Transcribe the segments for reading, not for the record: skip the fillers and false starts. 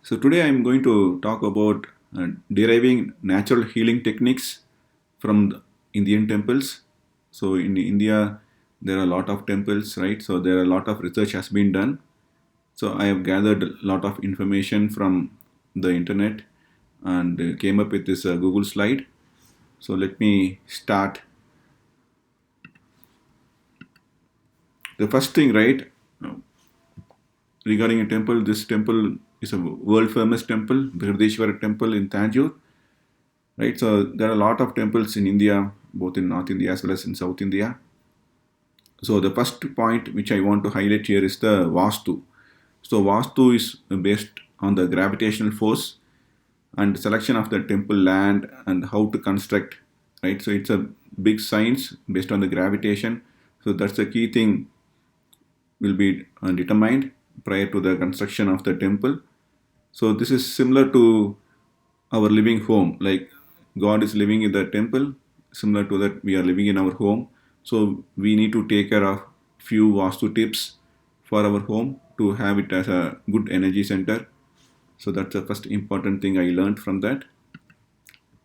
So today I'm going to talk about deriving natural healing techniques from the Indian temples. So in India, there are a lot of temples, right? So there are a lot of research has been done. So I have gathered a lot of information from the internet and came up with this Google slide. So let me start. The first thing, right, regarding a temple, this temple is a world famous temple, Brihadeshwara temple in Tanjore, right? So there are a lot of temples in India, both in North India as well as in South India. So the first point which I want to highlight here is the Vastu. So Vastu is based on the gravitational force and selection of the temple land and how to construct, right? So it's a big science based on the gravitation. So that's the key thing will be determined prior to the construction of the temple. So this is similar to our living home. Like God is living in the temple, similar to that we are living in our home. So we need to take care of few Vastu tips for our home to have it as a good energy center. So that's the first important thing I learned from that.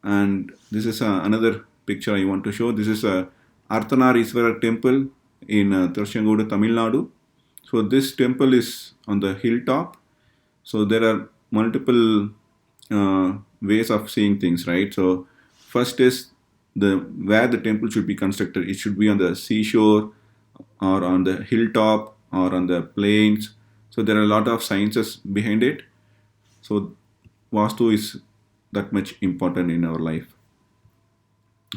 And this is another picture I want to show. This is a Arthanarishwara temple in Tiruchengodu, Tamil Nadu. So this temple is on the hilltop. So there are multiple ways of seeing things, right? So first is the where the temple should be constructed. It should be on the seashore or on the hilltop or on the plains. So there are a lot of sciences behind it. So Vastu is that much important in our life.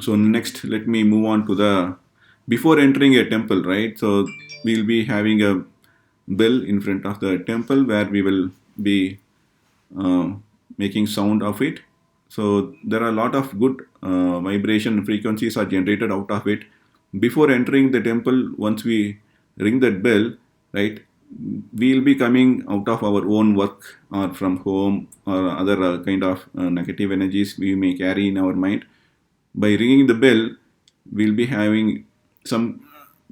So next, let me move on to the before entering a temple, right? So we'll be having a bell in front of the temple where we will be uh, making sound of it. So there are a lot of good vibration frequencies are generated out of it. Before entering the temple, once we ring that bell, right, we'll be coming out of our own work or from home or other kind of negative energies we may carry in our mind. By ringing the bell, we'll be having some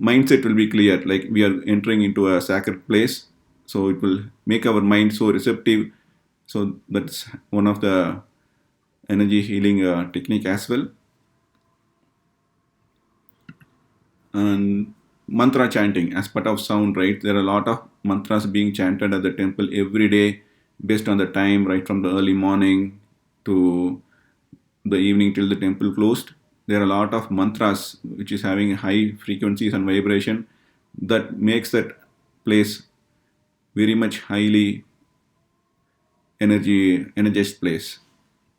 mindset will be clear, like we are entering into a sacred place. So it will make our mind so receptive. So that's one of the energy healing technique as well. And mantra chanting as part of sound, right? There are a lot of mantras being chanted at the temple every day based on the time, right from the early morning to the evening till the temple closed. There are a lot of mantras which is having high frequencies and vibration that makes that place very much highly energized place.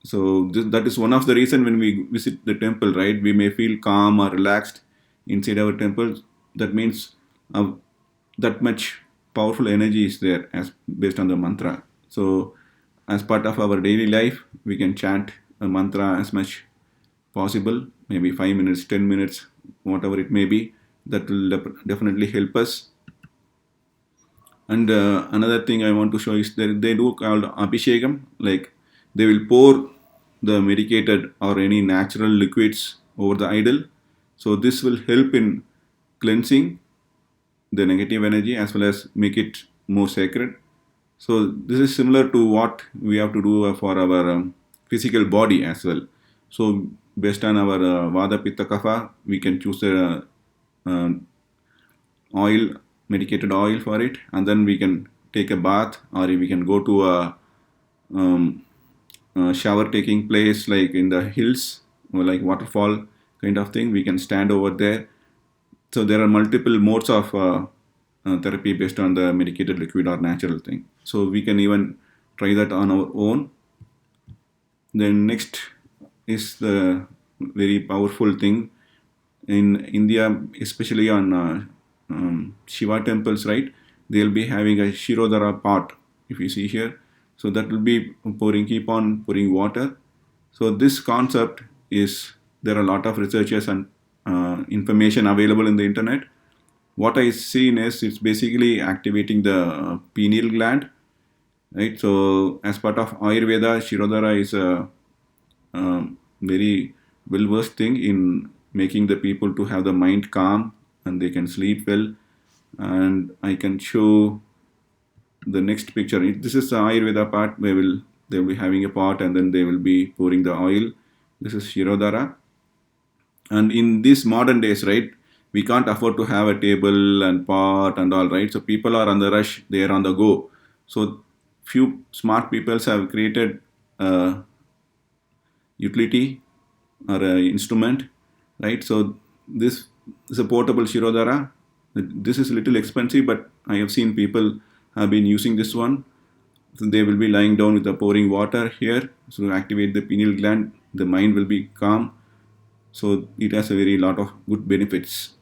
So that is one of the reason when we visit the temple, right? We may feel calm or relaxed inside our temple. That means uh, that much powerful energy is there as based on the mantra. So as part of our daily life, we can chant a mantra as much possible, maybe 5 minutes, 10 minutes, whatever it may be. That will definitely help us. And another thing I want to show is that they do called abhishekam, like they will pour the medicated or any natural liquids over the idol. So this will help in cleansing the negative energy as well as make it more sacred. So this is similar to what we have to do for our physical body as well. So based on our vada pitta kapha, we can choose a oil, medicated oil for it, and then we can take a bath or we can go to um, a shower taking place like in the hills or like waterfall kind of thing. We can stand over there. So there are multiple modes of therapy based on the medicated liquid or natural thing. So we can even try that on our own. Then next is the very powerful thing in India, especially on Shiva temples, right? They'll be having a Shirodhara pot, if you see here. So that will be pouring, keep on pouring water. So this concept is there are a lot of researchers and information available in the internet. What I seen is it's basically activating the pineal gland, right? So as part of Ayurveda, Shirodhara is a very well versed thing in making the people to have the mind calm and they can sleep well. And I can show the next picture. This is the Ayurveda part. They will be having a pot and then they will be pouring the oil. This is Shirodhara. And in these modern days, right, we can't afford to have a table and pot and all, right? So people are on the rush, they are on the go. So few smart people have created a utility or an instrument, right? So this is a portable Shirodhara. This is a little expensive, but I have seen people have been using this one. So they will be lying down with the pouring water here, so activate the pineal gland. The mind will be calm. So it has a very lot of good benefits.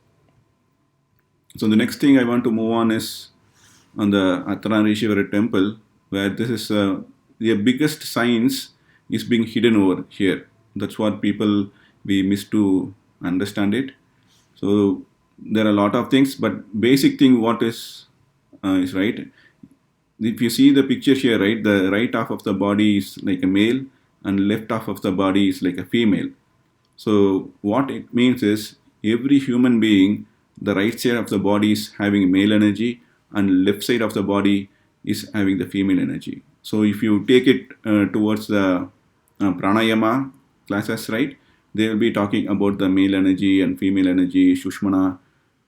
So the next thing I want to move on is on the Athararishvara temple, where this is the biggest science is being hidden over here. That's what people we miss to understand it. So there are a lot of things, but basic thing what is right. If you see the picture here, right, the right half of the body is like a male, and left half of the body is like a female. So what it means is every human being, the right side of the body is having male energy, and left side of the body is having the female energy. So if you take it towards the pranayama classes, right, they will be talking about the male energy and female energy, Shushmana.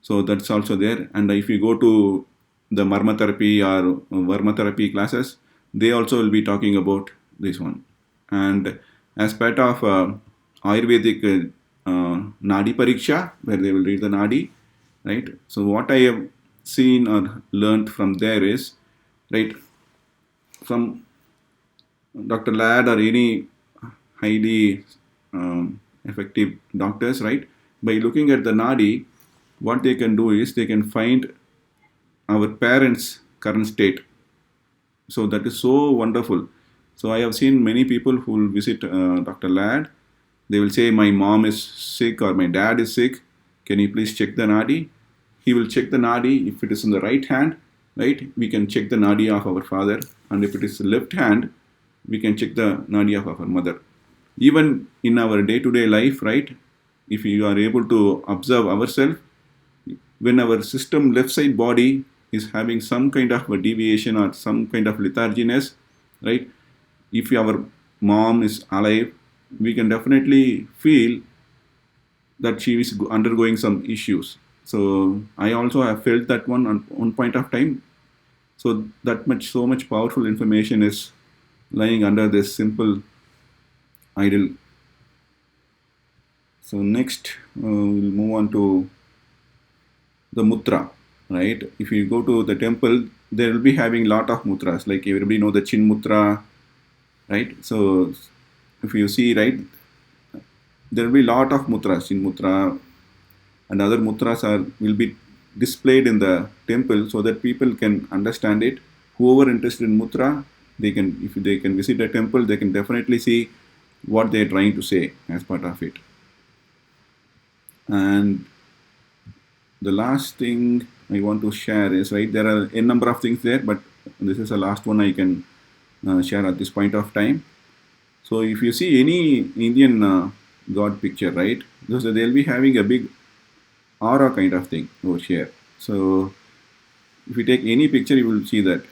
So that's also there. And if you go to the marma therapy or varma therapy classes, they also will be talking about this one. And as part of Ayurvedic Nadi Pariksha, where they will read the Nadi, right? So what I have seen or learned from there is, right, from Dr. Ladd or any highly effective doctors, right, by looking at the Nadi, what they can do is they can find our parents' current state. So that is so wonderful. So I have seen many people who will visit Dr. Ladd. They will say, my mom is sick or my dad is sick. Can you please check the nadi? He will check the nadi. If it is in the right hand, right, we can check the nadi of our father. And if it is left hand, we can check the nadi of our mother. Even in our day-to-day life, right, if you are able to observe ourselves, when our system left side body is having some kind of a deviation or some kind of letharginess, right, if our mom is alive, we can definitely feel that she is undergoing some issues. So I also have felt that one on one point of time. So that much, so much powerful information is lying under this simple idol. So next, we'll move on to the mutra, right? If you go to the temple, they will be having lot of mutras. Like everybody know the chin mutra, right? So if you see, right, there will be lot of mutras, chin mutra, and other mutras will be displayed in the temple so that people can understand it. Whoever interested in mutra, they can, if they can visit a temple, they can definitely see what they are trying to say as part of it. And the last thing I want to share is, right, there are a number of things there, but this is the last one I can share at this point of time. So if you see any Indian god picture, right, so they'll be having a big aura kind of thing over here. So if you take any picture, you will see that.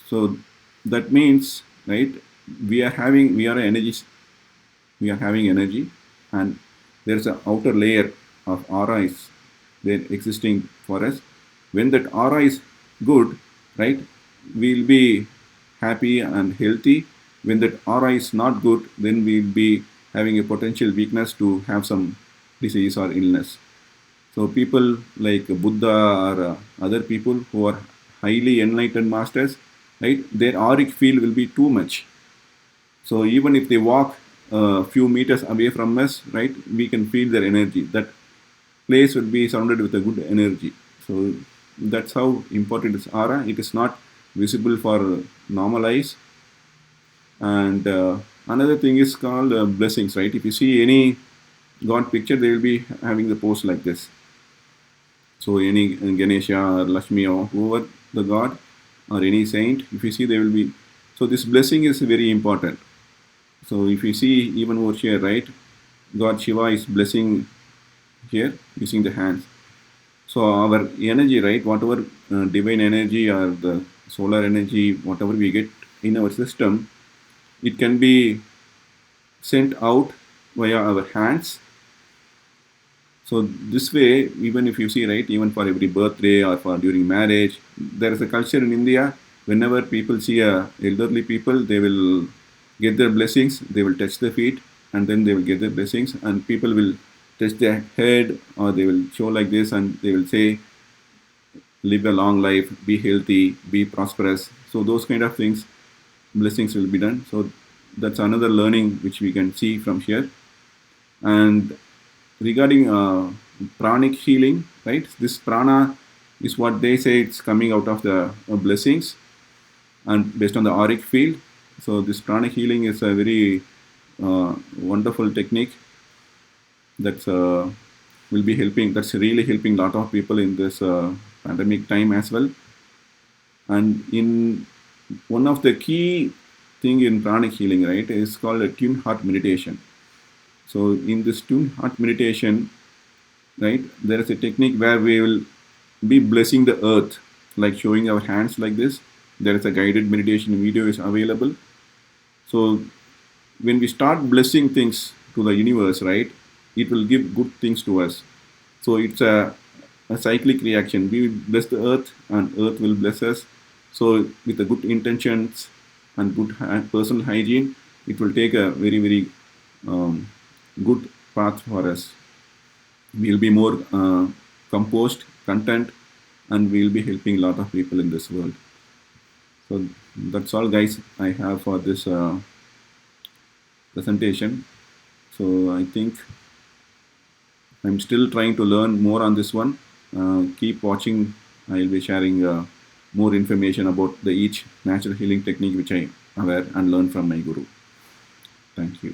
So that means, right, we are having energy, and there's an outer layer of aura is there existing for us. When that aura is good, right, we'll be happy and healthy. When that aura is not good, then we'll be having a potential weakness to have some disease or illness. So people like Buddha or other people who are highly enlightened masters, right, their auric field will be too much. So even if they walk a few meters away from us, right, we can feel their energy. That place would be surrounded with a good energy. So that's how important is aura. It is not visible for normal eyes. And another thing is called blessings, right? If you see any god picture, they will be having the pose like this. So any Ganesha or Lakshmi or whoever the god or any saint, if you see, they will be. So this blessing is very important. So if you see even over here, right, God Shiva is blessing here using the hands. So our energy, right, whatever divine energy or the solar energy, whatever we get in our system, it can be sent out via our hands. So this way, even if you see, right, even for every birthday or for during marriage, there is a culture in India. Whenever people see elderly people, they will get their blessings. They will touch their feet, and then they will get their blessings. And people will touch their head, or they will show like this, and they will say, "Live a long life, be healthy, be prosperous." So those kind of things, blessings will be done. So that's another learning which we can see from here. And regarding pranic healing, right? This prana is what they say it's coming out of the blessings and based on the auric field. So this pranic healing is a very wonderful technique that's will be helping. That's really helping a lot of people in this pandemic time as well. And in one of the key thing in pranic healing, right, is called a tune heart meditation. So in this tune heart meditation, right, there is a technique where we will be blessing the earth, like showing our hands like this. There is a guided meditation video is available. So when we start blessing things to the universe, right, it will give good things to us. So it's a cyclic reaction. We will bless the earth and earth will bless us. So with the good intentions and good personal hygiene, it will take a very, very good path for us. We'll be more composed, content, and we'll be helping a lot of people in this world. So that's all, guys, I have for this presentation. So I think I'm still trying to learn more on this one. Keep watching. I'll be sharing more information about the each natural healing technique which I aware and learn from my guru. Thank you.